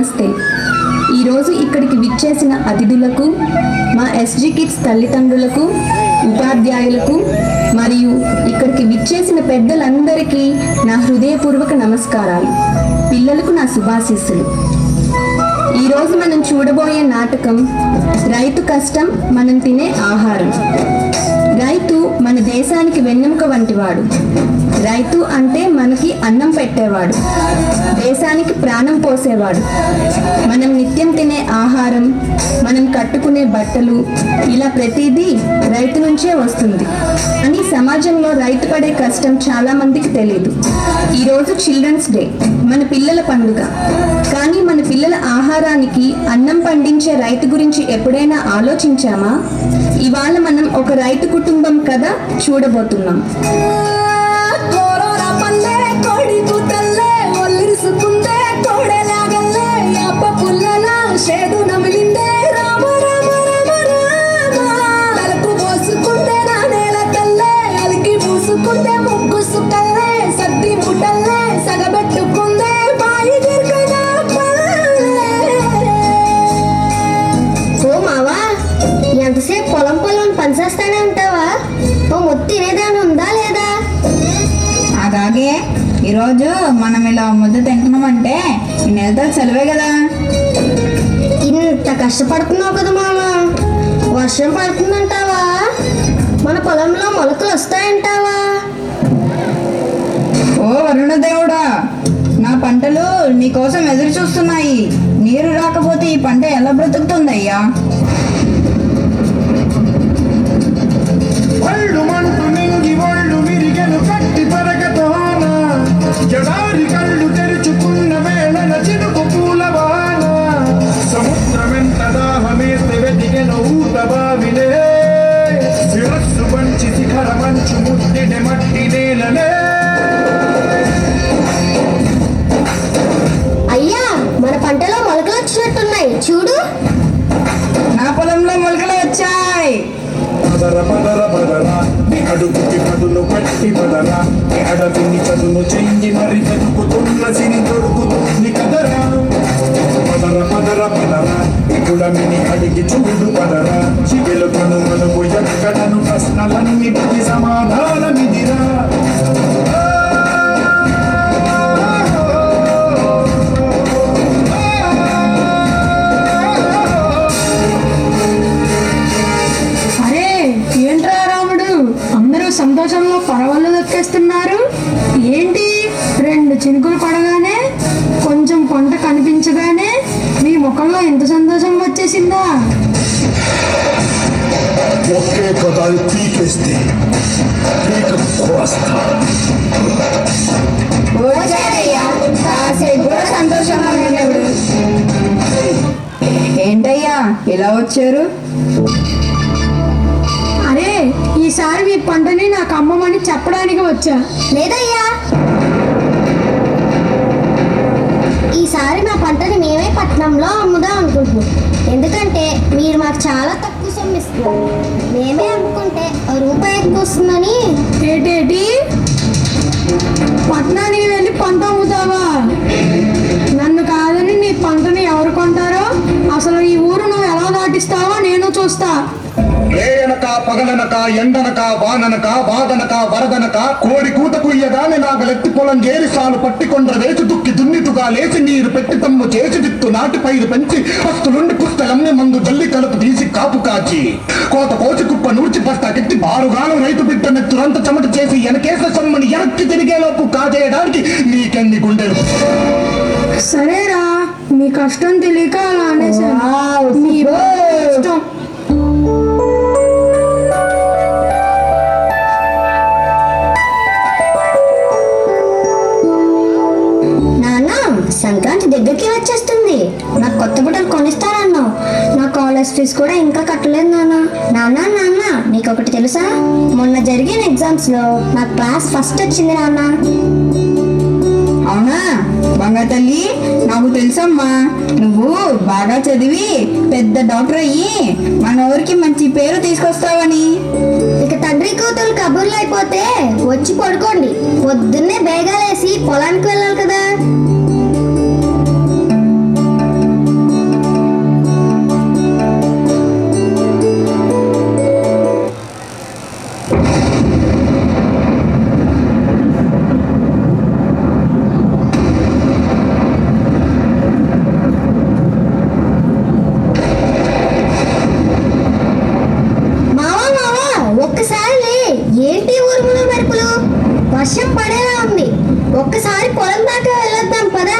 నమస్తే. ఈరోజు ఇక్కడికి విచ్చేసిన అతిథులకు, మా ఎస్జీ కిడ్స్ తల్లిదండ్రులకు, ఉపాధ్యాయులకు మరియు ఇక్కడికి విచ్చేసిన పెద్దలందరికీ నా హృదయపూర్వక నమస్కారాలు. పిల్లలకు నా శుభాశీస్సులు. ఈరోజు మనం చూడబోయే నాటకం రైతు కష్టం మనం తినే ఆహారం. రైతు మన దేశానికి వెన్నెముక వంటివాడు. రైతు అంటే మనకి అన్నం పెట్టేవాడు, దేశానికి ప్రాణం పోసేవాడు. మనం నిత్యం తినే ఆహారం, మనం కట్టుకునే బట్టలు, ఇలా ప్రతిదీ రైతు నుంచే వస్తుంది. కానీ సమాజంలో రైతు పడే కష్టం చాలా మందికి తెలియదు. ఈరోజు చిల్డ్రన్స్ డే, మన పిల్లల పండుగ. కానీ మన పిల్లల ఆహారానికి అన్నం పండించే రైతు గురించి ఎప్పుడైనా ఆలోచించామా? ఇవాళ మనం ఒక రైతు కుటుంబం కథ చూడబోతున్నాం. ఎంతసేపు పొలం పొలం పనిచేస్తానే ఉంటావా? ఓ ముద్దు తినేదాన్ని ఉందా లేదా? అలాగే ఈరోజు మనం ఇలా ముద్ద తింటున్నామంటే ఈ నెలతో సెలవే కదా. ఇంత కష్టపడుతున్నావు కదా మామ, వర్షం పడుతుందంటావా? మన పొలంలో మొలకలు వస్తాయంటావా? ఓ వరుణ దేవుడా, నా పంటలు నీకోసం ఎదురు చూస్తున్నాయి. నీరు రాకపోతే ఈ పంట ఎలా బ్రతుకుతుందయ్యా? ఒళ్ళు మంటు నింగి ఒళ్ళు విరిగెను కట్టి పరగతోన, ఎడారి కళ్ళు తెరుచుకున్న వేళన చినుకు పూలవాన, సముద్రమెంత దాహమేస్తే వెతికెను ఊట బావిలే, శిరస్సు పంచి శిఖర మంచు ముద్దిన మట్టి నేలనే. అయ్యా, మన పంటలో మొలకలు వచ్చినట్టున్నాయి చూడు. నా పొలంలో మొలకలు వచ్చాయి. పదర పదర పదర నీ అడుగుకి పదును పట్టి పదర, నీ అడవిని చదును చెయ్యి మరి వెతుకుతున్న సిరి దొరుకుతుంది కదరా. పదర పదర పదర నీ గుడమిని అడిగి చూడు పదర, చిగెలు కను మనుగు ఎక్కడను ప్రశ్నలన్నిటికి సమాధానమిదిరా. సంతోషంలో పరవళ్ళు దక్కేస్తున్నారు ఏంటి? 2 చినుకులు పడగానే, కొంచెం పంట కనిపించగానే మీ ముఖంలో ఎంత సంతోషం వచ్చేసిందా? ఒకే కదా పీకేస్తే ఏంటయ్యా ఇలా వచ్చారు? అరే, ఈసారి మీ పంటని నాకు అమ్మమని చెప్పడానికి వచ్చా. లేదయ్యా, ఈసారి మా పంటని మేమే పట్నంలో అమ్ముదాం అనుకుంటున్నాం. ఎందుకంటే మీరు మాకు చాలా తక్కువ సొమ్ము ఇస్తున్నారు. మేమే అమ్ముకుంటే రూపాయి ఎక్కువ వస్తుందని. ఏటేటి, పట్నానికి వెళ్ళి పంట అమ్ముతావా? నన్ను కాదని నీ పంటని ఎవరు కొంటారో? అసలు ఈ ఊరు నువ్వు ఎలా దాటిస్తావో నేను చూస్తా. రేయనక పగలనక ఎండనక వాననక బాధనక వరదనక కోడి కూతకు ఇయ్యగానే నాగలెత్తి పొలం చేరి సాలు పట్టికొండ్ర వేసి దుక్కి దున్నితుగా లేచి నీరు పెట్టి తమ్ము చేసి విత్తు నాటి పైరు పెంచి పస్తులుండి పుస్తలమ్ని మందు జల్లి కలుపు తీసి కాపు కాచి కోత కోసి కుప్ప నూర్చి పస్తా కెత్తి బారుగాలం రైతు బిడ్డ నెత్తురంత చెమట చేసి వెనకేసిన సొమ్మని వెనక్కి తిరిగేలోపు కాజేయడానికి నీకెన్ని గుండెలు. సరేరా, మీ కష్టం తెలియక అలా అనేసాను. మీ ఇష్టం. సంక్రాంతి దగ్గరికి వచ్చేస్తుంది. నాకు కొత్త బట్టలు కొనిస్తానన్నావు. నా కాలేజ్ ఫీజు కూడా ఇంకా కట్టలేదు నాన్న. నాన్న నాన్న నీకు ఒకటి తెలుసా? మొన్న జరిగిన ఎగ్జామ్స్ లో నా క్లాస్ ఫస్ట్ వచ్చింది నాన్న. అవునా బంగారు తల్లి, నాకు తెలుసమ్మా. నువ్వు బాగా చదివి పెద్ద డాక్టర్ అయ్యి మన ఊరికి మంచి పేరు తీసుకొస్తావని. ఇక తండ్రి కూతురు కబుర్లు అయిపోతే వచ్చి పడుకోండి. పొద్దున్నే బేగాలేసి పొలానికి వెళ్ళాలి కదా. వర్షం పడేలా ఉంది. ఒక్కసారి పొలం దాకా వెళ్ళొద్దాం పదా.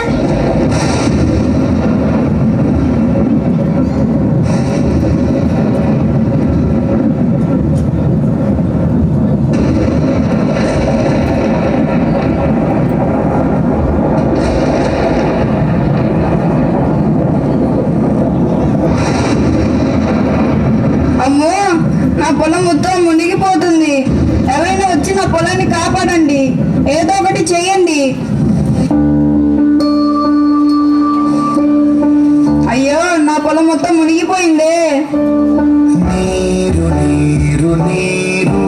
అమ్మో, నా పొలం మొత్తం మునిగిపోతుంది. ఎవరైనా వచ్చి నా పొలాన్ని కాపాడండి, ఏదో ఒకటి చేయండి. అయ్యో, నా పొలం మొత్తం మునిగిపోయిందే. నీరు నీరు నీరు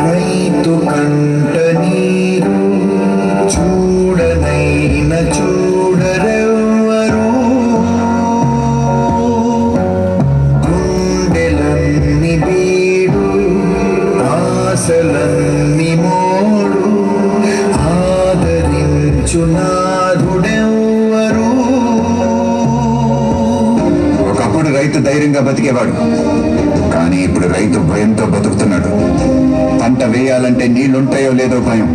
రైతు కంట నీరు చూడనైన చూడరెవ్వరు గుండెలన్ని బీడు ఆశలన్ని మోడు ఆదరించు నాథుడెవ్వరు. ఒకప్పుడు రైతు ధైర్యంగా బతికేవాడు, కానీ ఇప్పుడు రైతు భయంతో బతుకుతున్నాడు. పంట వేయాలంటే నీళ్లుంటాయో లేదో భయం,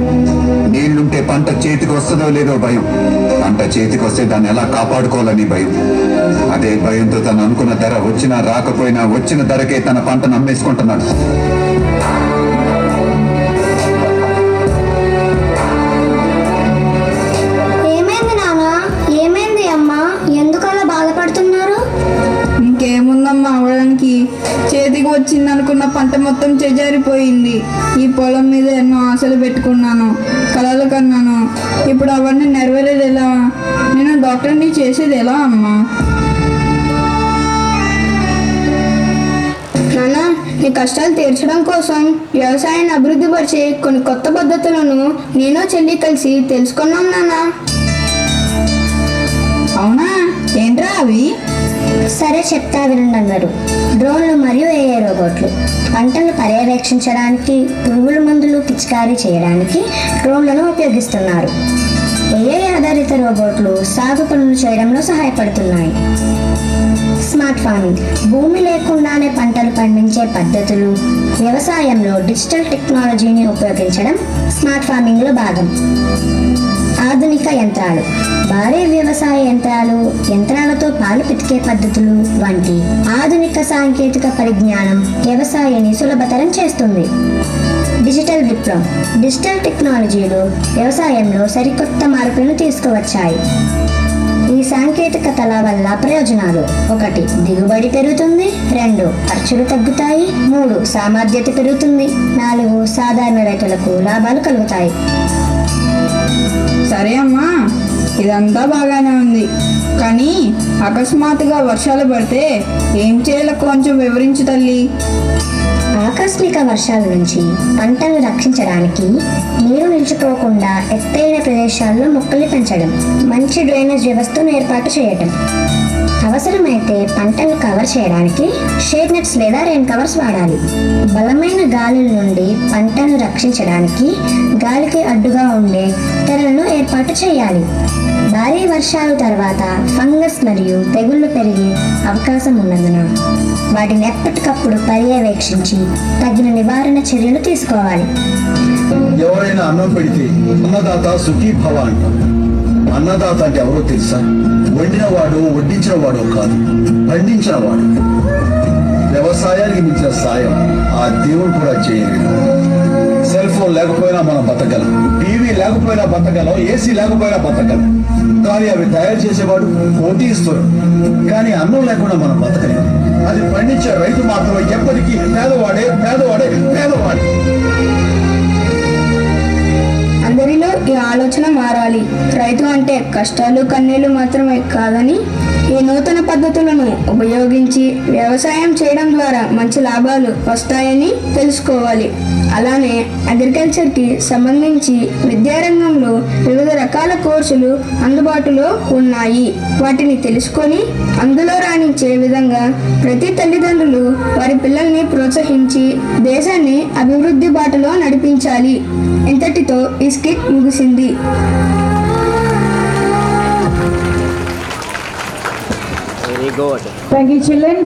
నీళ్లుంటే పంట చేతికి వస్తుందో లేదో భయం, పంట చేతికి వస్తే దాన్ని ఎలా కాపాడుకోవాలని భయం. అదే భయంతో తను అనుకున్న ధర వచ్చినా రాకపోయినా వచ్చిన ధరకే తన పంటను అమ్మేసుకుంటున్నాడు. ఏమైంది నాన్న? ఏమైంది అమ్మా? ఎందుకు అలా బాధపడుతున్నారు? ఇంకేముందమ్మా అవడానికి, చేతికి వచ్చింది అనుకున్న పంట మొత్తం చెజారిపోయింది. ఈ పొలం మీద ఎన్నో ఆశలు పెట్టుకున్నాను, కలలు కన్నాను. ఇప్పుడు అవన్నీ నెరవేరేది ఎలా? నేను డాక్టర్ని చేసేది ఎలా అమ్మా? నాన్న, నీ కష్టాలు తీర్చడం కోసం వ్యవసాయాన్ని అభివృద్ధి పరిచే కొన్ని కొత్త పద్ధతులను నేను చెల్లి కలిసి తెలుసుకున్నాం నాన్న. అవునా? ఏంట్రా అవి? సరే చెప్తా వినండి అందరూ. డ్రోన్లు మరియు ఏఏ రోబోట్లు పంటలు పర్యవేక్షించడానికి, పురుగుల మందులు పిచికారీ చేయడానికి డ్రోన్లను ఉపయోగిస్తున్నారు. ఏఐ ఆధారిత రోబోట్లు సాగు పనులు చేయడంలో సహాయపడుతున్నాయి. స్మార్ట్ ఫార్మింగ్ భూమి లేకుండానే పంటలు పండించే పద్ధతులు, వ్యవసాయంలో డిజిటల్ టెక్నాలజీని ఉపయోగించడం స్మార్ట్ ఫార్మింగ్లో భాగం. ఆధునిక యంత్రాలు భారీ వ్యవసాయ యంత్రాలు, యంత్రాలతో పాలు పితికే పద్ధతులు వంటి ఆధునిక సాంకేతిక పరిజ్ఞానం వ్యవసాయాన్ని సులభతరం చేస్తుంది. డిజిటల్ విప్లవం డిజిటల్ టెక్నాలజీలు వ్యవసాయంలో సరికొత్త మార్పులను తీసుకువచ్చాయి. ఈ సాంకేతికతల వల్ల ప్రయోజనాలు: 1. దిగుబడి పెరుగుతుంది. 2. ఖర్చులు తగ్గుతాయి. 3. సామర్థ్యత పెరుగుతుంది. 4. సాధారణ రైతులకు లాభాలు కలుగుతాయి. సరే అమ్మా, ఇదంతా బాగానే ఉంది, కానీ అకస్మాత్తుగా వర్షాలు పడితే ఏం చేయాలో కొంచెం వివరించు తల్లి. ఆకస్మిక వర్షాల నుంచి పంటలను రక్షించడానికి నీరు నిలిచిపోకుండా ఎత్తైన ప్రదేశాల్లో మొక్కలు పెంచడం, మంచి డ్రైనేజ్ వ్యవస్థను ఏర్పాటు చేయటం, అవసరమైతే పంటలు కవర్ చేయడానికి షేడ్ నెట్స్ లేదా రెయిన్ కవర్స్ వాడాలి. బలమైన గాలుల నుండి పంటను రక్షించడానికి గాలికి అడ్డుగా ఉండే తెరలను ఏర్పాటు చేయాలి. భారీ వర్షాల తర్వాత ఫంగస్ మరియు తెగుళ్లు పెరిగే అవకాశం ఉన్నందున వాటిని ఎప్పటికప్పుడు పర్యవేక్షించి తగిన నివారణ చర్యలు తీసుకోవాలి. ఎవరైనా అన్నం పెడితే అన్నదాత సుఖీ భవ అంటాం. అన్నదాత అంటే ఎవరో తెలుసా? వండినవాడు, వడ్డించిన వాడు కాదు, పండించిన వాడు. వ్యవసాయానికి మించిన సాయం ఆ దేవుడు కూడా చేయలేదు. సెల్ ఫోన్ లేకపోయినా మనం బతకగలం, టీవీ లేకపోయినా బతకగలం, ఏసీ లేకపోయినా బతకగలం. కానీ అవి తయారు చేసేవాడు పోటీ ఇస్తున్నాడు. కానీ అన్నం లేకుండా మనం బతకలేము. అది పండించే రైతు మాత్రం ఎప్పటికీ పేదవాడే పేదవాడే పేదవాడే. అందరిలో ఈ ఆలోచన మారాలి. రైతు అంటే కష్టాలు కన్నీళ్లు మాత్రమే కాదని, ఈ నూతన పద్ధతులను ఉపయోగించి వ్యవసాయం చేయడం ద్వారా మంచి లాభాలు వస్తాయని తెలుసుకోవాలి. అలానే అగ్రికల్చర్కి సంబంధించి విద్యారంగంలో వివిధ రకాల కోర్సులు అందుబాటులో ఉన్నాయి. వాటిని తెలుసుకొని అందులో రాణించే విధంగా ప్రతి తల్లిదండ్రులు వారి పిల్లల్ని ప్రోత్సహించి దేశాన్ని అభివృద్ధి బాటలో నడిపించాలి. ఇంతటితో ఈ స్కిట్ ముగిసింది. Thank you, children.